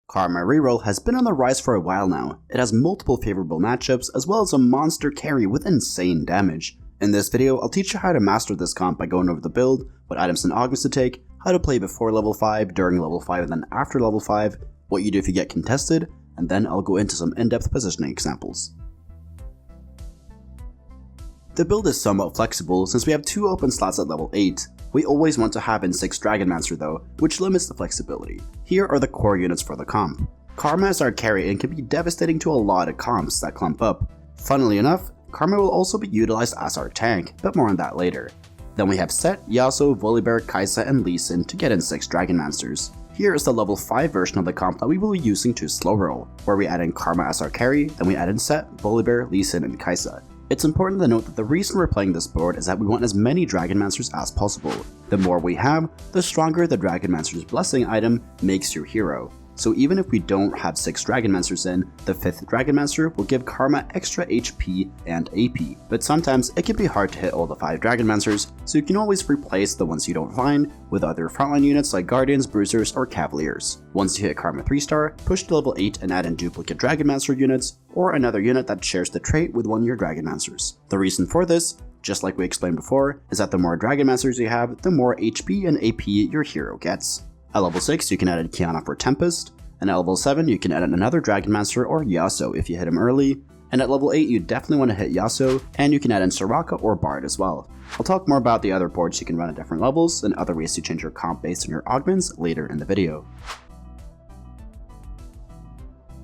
Karma reroll has been on the rise for a while now. It has multiple favorable matchups as well as a monster carry with insane damage. In this video, I'll teach you how to master this comp by going over the build, what items and augments to take, how to play before level 5, during level 5 and then after level 5, what you do if you get contested, and then I'll go into some in-depth positioning examples. The build is somewhat flexible since we have 2 open slots at level 8. We always want to have in 6 Dragonmancer though, which limits the flexibility. Here are the core units for the comp. Karma is our carry and can be devastating to a lot of comps that clump up. Funnily enough, Karma will also be utilized as our tank, but more on that later. Then we have Set, Yasuo, Volibear, Kai'Sa, and Lee Sin to get in 6 Dragonmancers. Here is the level 5 version of the comp that we will be using to slow roll, where we add in Karma as our carry, then we add in Set, Volibear, Lee Sin, and Kai'Sa. It's important to note that the reason we're playing this board is that we want as many Dragonmancers as possible. The more we have, the stronger the Dragonmancer's blessing item makes your hero. So even if we don't have 6 Dragonmancers in, the 5th Dragonmancer will give Karma extra HP and AP, but sometimes it can be hard to hit all the 5 Dragonmancers, so you can always replace the ones you don't find with other frontline units like Guardians, Bruisers, or Cavaliers. Once you hit Karma 3-star, push to level 8 and add in duplicate Dragonmancer units, or another unit that shares the trait with one of your Dragonmancers. The reason for this, just like we explained before, is that the more Dragonmancers you have, the more HP and AP your hero gets. At level 6 you can add in Qiyana for Tempest, and at level 7 you can add in another Dragonmancer or Yasuo if you hit him early, and at level 8 you definitely want to hit Yasuo, and you can add in Soraka or Bard as well. I'll talk more about the other boards you can run at different levels and other ways to change your comp based on your augments later in the video.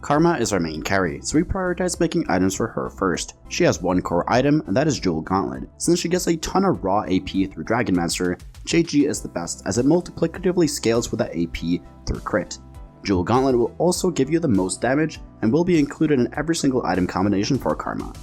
Karma is our main carry, so we prioritize making items for her first. She has one core item, and that is Jewel Gauntlet. Since she gets a ton of raw AP through Dragonmancer, JG is the best as it multiplicatively scales with that AP through crit. Jewel Gauntlet will also give you the most damage and will be included in every single item combination for Karma.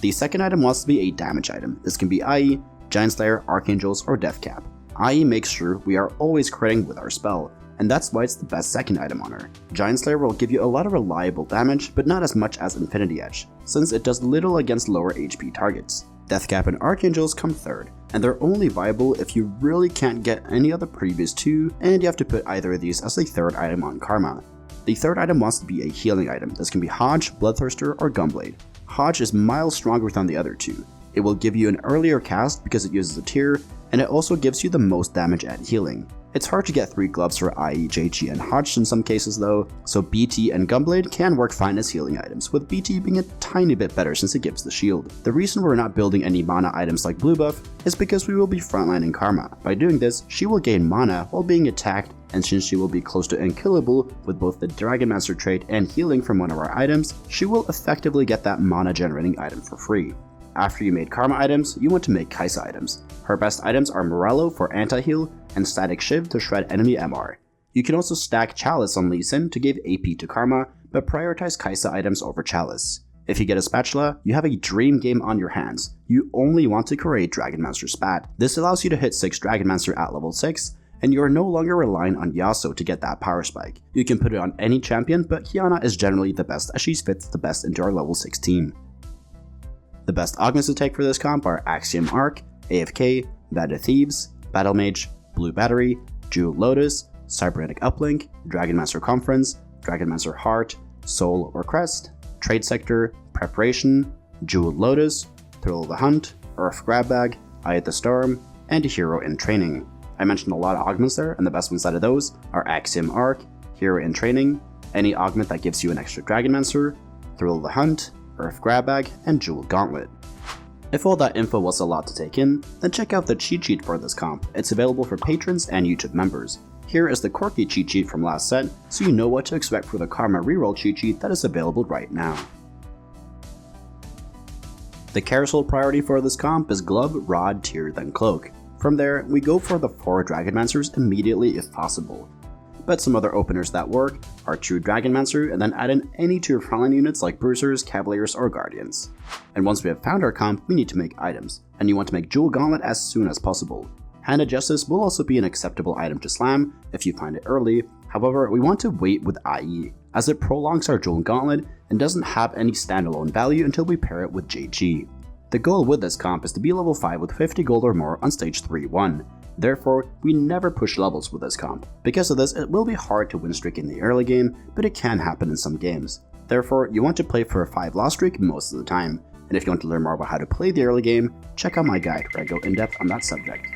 The second item wants to be a damage item. This can be IE, Giant Slayer, Archangels, or Death Cap. IE makes sure we are always critting with our spell, and that's why it's the best second item on her. Giant Slayer will give you a lot of reliable damage, but not as much as Infinity Edge, since it does little against lower HP targets. Death Cap and Archangels come third, and they're only viable if you really can't get any of the previous 2, and you have to put either of these as a third item on Karma. The third item wants to be a healing item. This can be Hodge, Bloodthirster, or Gunblade. Hodge is miles stronger than the other 2. It will give you an earlier cast because it uses a tier, and it also gives you the most damage at healing. It's hard to get 3 gloves for IE, JG, and Hodge in some cases though, so BT and Gunblade can work fine as healing items, with BT being a tiny bit better since it gives the shield. The reason we're not building any mana items like Blue Buff is because we will be frontlining Karma. By doing this, she will gain mana while being attacked, and since she will be close to unkillable with both the Dragonmancer trait and healing from one of our items, she will effectively get that mana generating item for free. After you made Karma items, you want to make Kai'Sa items. Her best items are Morello for anti-heal and Static Shiv to shred enemy MR. You can also stack Chalice on Lee Sin to give AP to Karma, but prioritize Kai'Sa items over Chalice. If you get a Spatula, you have a dream game on your hands. You only want to create Dragonmancer Spat. This allows you to hit 6 Dragonmancer at level 6, and you are no longer relying on Yasuo to get that power spike. You can put it on any champion, but Qiyana is generally the best as she fits the best into our level 6 team. The best augments to take for this comp are Axiom Arc, AFK, Band of Thieves, Battle Mage, Blue Battery, Jewel Lotus, Cybernetic Uplink, Dragonmancer Conference, Dragonmancer Heart, Soul or Crest, Trade Sector, Preparation, Jewel Lotus, Thrill of the Hunt, Earth Grab Bag, Eye of the Storm, and Hero in Training. I mentioned a lot of augments there, and the best ones out of those are Axiom Arc, Hero in Training, any augment that gives you an extra Dragonmancer, Thrill of the Hunt, Earth Grab Bag, and Jewel Gauntlet. If all that info was a lot to take in, then check out the cheat sheet for this comp. It's available for patrons and YouTube members. Here is the quirky cheat sheet from last set, so you know what to expect for the Karma reroll cheat sheet that is available right now. The carousel priority for this comp is Glove, Rod, Tier, then Cloak. From there, we go for the 4 Dragonmancers immediately if possible. But some other openers that work are True Dragonmancer and then add in any 2 frontline units like Bruisers, Cavaliers, or Guardians. And once we have found our comp, we need to make items, and you want to make Jewel Gauntlet as soon as possible. Hand of Justice will also be an acceptable item to slam if you find it early, however we want to wait with IE, as it prolongs our Jewel Gauntlet and doesn't have any standalone value until we pair it with JG. The goal with this comp is to be level 5 with 50 gold or more on stage 3-1. Therefore, we never push levels with this comp. Because of this, it will be hard to win streak in the early game, but it can happen in some games. Therefore, you want to play for a 5 loss streak most of the time. And if you want to learn more about how to play the early game, check out my guide where I go in depth on that subject.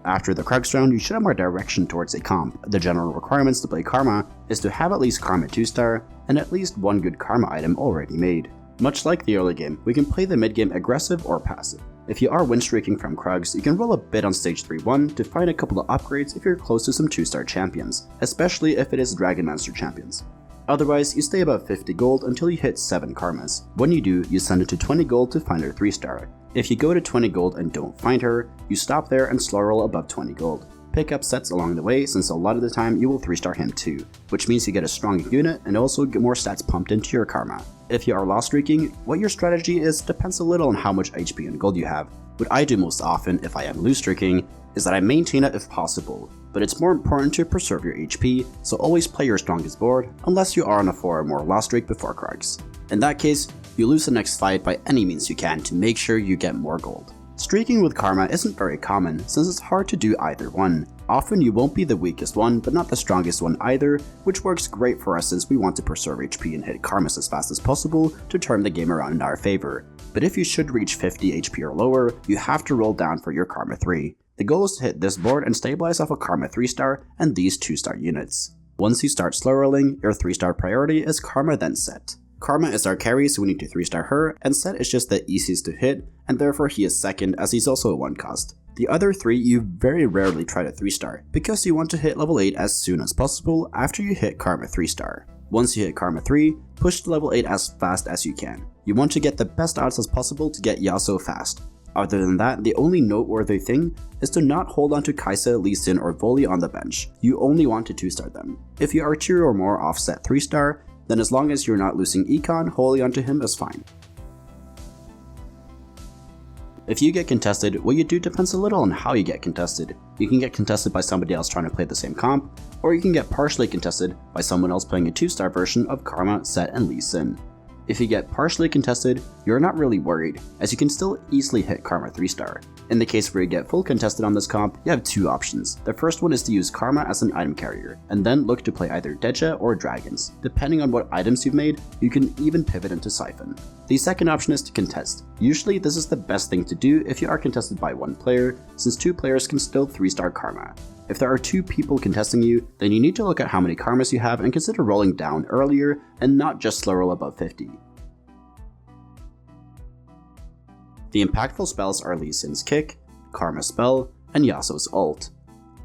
After the Krugs round, you should have more direction towards a comp. The general requirements to play Karma is to have at least Karma 2-star and at least one good Karma item already made. Much like the early game, we can play the mid game aggressive or passive. If you are win streaking from Krugs, you can roll a bit on stage 3-1 to find a couple of upgrades if you're close to some 2-star champions, especially if it is Dragonmancer champions. Otherwise, you stay above 50 gold until you hit 7 Karmas. When you do, you send it to 20 gold to find her 3-star. If you go to 20 gold and don't find her, you stop there and slow roll above 20 gold. Pick up sets along the way since a lot of the time you will 3-star him too, which means you get a strong unit and also get more stats pumped into your Karma. If you are loss streaking, what your strategy is depends a little on how much HP and gold you have. What I do most often if I am lose streaking is that I maintain it if possible, but it's more important to preserve your HP, so always play your strongest board unless you are on a 4 or more loss streak before Krugs. In that case, you lose the next fight by any means you can to make sure you get more gold. Streaking with Karma isn't very common since it's hard to do either one. Often you won't be the weakest one, but not the strongest one either, which works great for us since we want to preserve HP and hit Karmas as fast as possible to turn the game around in our favor. But if you should reach 50 HP or lower, you have to roll down for your Karma 3. The goal is to hit this board and stabilize off a Karma 3-star and these 2-star units. Once you start slow rolling, your 3-star priority is Karma then Set. Karma is our carry, so we need to 3-star her, and Set is just the easiest to hit, and therefore he is second as he's also a 1 cost. The other 3 you very rarely try to 3-star, because you want to hit level 8 as soon as possible after you hit Karma 3-star. Once you hit Karma 3, push to level 8 as fast as you can. You want to get the best odds as possible to get Yasuo fast. Other than that, the only noteworthy thing is to not hold on to Kai'Sa, Lee Sin, or Voli on the bench. You only want to 2-star them. If you are 2 or more offset 3-star, then as long as you're not losing econ wholly onto him is fine. If you get contested, what you do depends a little on how you get contested. You can get contested by somebody else trying to play the same comp, or you can get partially contested by someone else playing a 2-star version of Karma, Set, and Lee Sin. If you get partially contested, you're not really worried, as you can still easily hit Karma 3-star. In the case where you get full contested on this comp, you have 2 options. The first one is to use Karma as an item carrier, and then look to play either Deja or Dragons. Depending on what items you've made, you can even pivot into Siphon. The second option is to contest. Usually this is the best thing to do if you are contested by 1 player, since 2 players can still 3-star Karma. If there are 2 people contesting you, then you need to look at how many Karmas you have and consider rolling down earlier and not just slow roll above 50. The impactful spells are Lee Sin's Kick, Karma Spell, and Yasuo's Ult.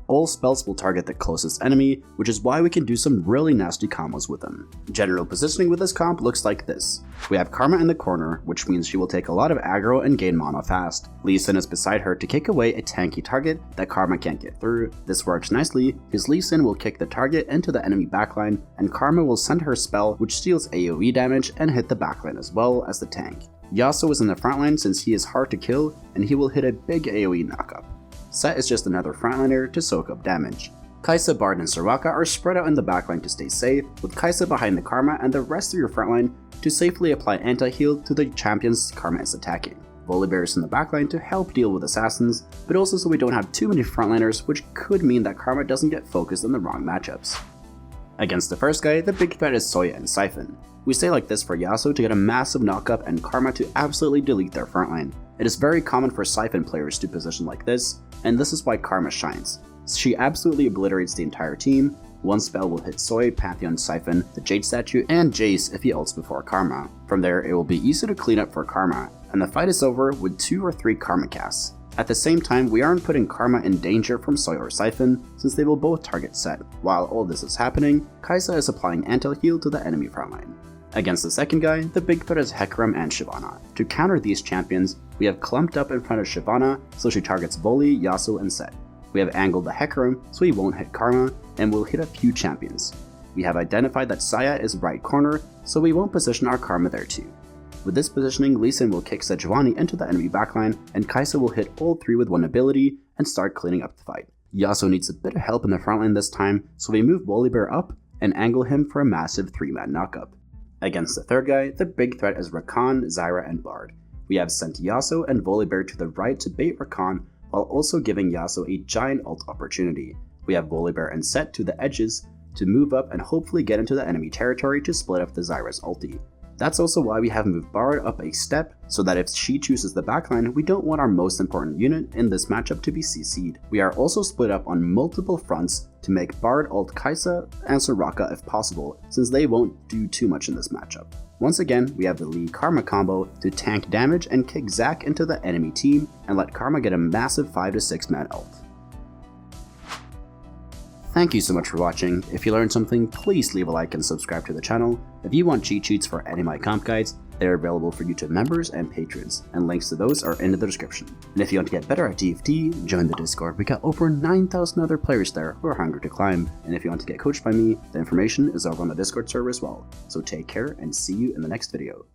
All spells will target the closest enemy, which is why we can do some really nasty combos with them. General positioning with this comp looks like this. We have Karma in the corner, which means she will take a lot of aggro and gain mana fast. Lee Sin is beside her to kick away a tanky target that Karma can't get through. This works nicely because Lee Sin will kick the target into the enemy backline, and Karma will send her spell, which steals AoE damage and hit the backline as well as the tank. Yasuo is in the frontline since he is hard to kill, and he will hit a big AoE knockup. Set is just another frontliner to soak up damage. Kai'Sa, Bard, and Soraka are spread out in the backline to stay safe, with Kai'Sa behind the Karma and the rest of your frontline to safely apply anti-heal to the champions Karma is attacking. Volibear is in the backline to help deal with assassins, but also so we don't have too many frontliners, which could mean that Karma doesn't get focused in the wrong matchups. Against the first guy, the big threat is Soya and Siphon. We stay like this for Yasuo to get a massive knockup and Karma to absolutely delete their frontline. It is very common for Siphon players to position like this, and this is why Karma shines. She absolutely obliterates the entire team. One spell will hit Soy, Pantheon, Siphon, the Jade Statue, and Jace if he ults before Karma. From there, it will be easy to clean up for Karma, and the fight is over with 2 or 3 Karma casts. At the same time, we aren't putting Karma in danger from Soy or Siphon, since they will both target Set. While all this is happening, Kai'Sa is applying anti-heal to the enemy frontline. Against the second guy, the big threat is Hecarim and Shyvana. To counter these champions, we have clumped up in front of Shyvana so she targets Voli, Yasuo, and Set. We have angled the Hecarim so he won't hit Karma and will hit a few champions. We have identified that Saya is right corner, so we won't position our Karma there too. With this positioning, Lee Sin will kick Sejuani into the enemy backline, and Kai'Sa will hit all 3 with 1 ability and start cleaning up the fight. Yasuo needs a bit of help in the frontline this time, so we move Volibear up and angle him for a massive 3-man knockup. Against the third guy, the big threat is Rakan, Zyra, and Bard. We have sent Yasuo and Volibear to the right to bait Rakan, while also giving Yasuo a giant ult opportunity. We have Volibear and Set to the edges to move up and hopefully get into the enemy territory to split up the Zyra's ulti. That's also why we have moved Bard up a step, so that if she chooses the backline, we don't want our most important unit in this matchup to be CC'd. We are also split up on multiple fronts to make Bard ult Kai'Sa and Soraka if possible, since they won't do too much in this matchup. Once again, we have the Lee Karma combo to tank damage and kick Zac into the enemy team and let Karma get a massive 5 to 6 man ult. Thank you so much for watching. If you learned something, please leave a like and subscribe to the channel. If you want cheat sheets for any of my comp guides, they're available for YouTube members and patrons, and links to those are in the description. And if you want to get better at TFT, join the Discord. We got over 9,000 other players there who are hungry to climb. And if you want to get coached by me, the information is over on the Discord server as well. So take care and see you in the next video.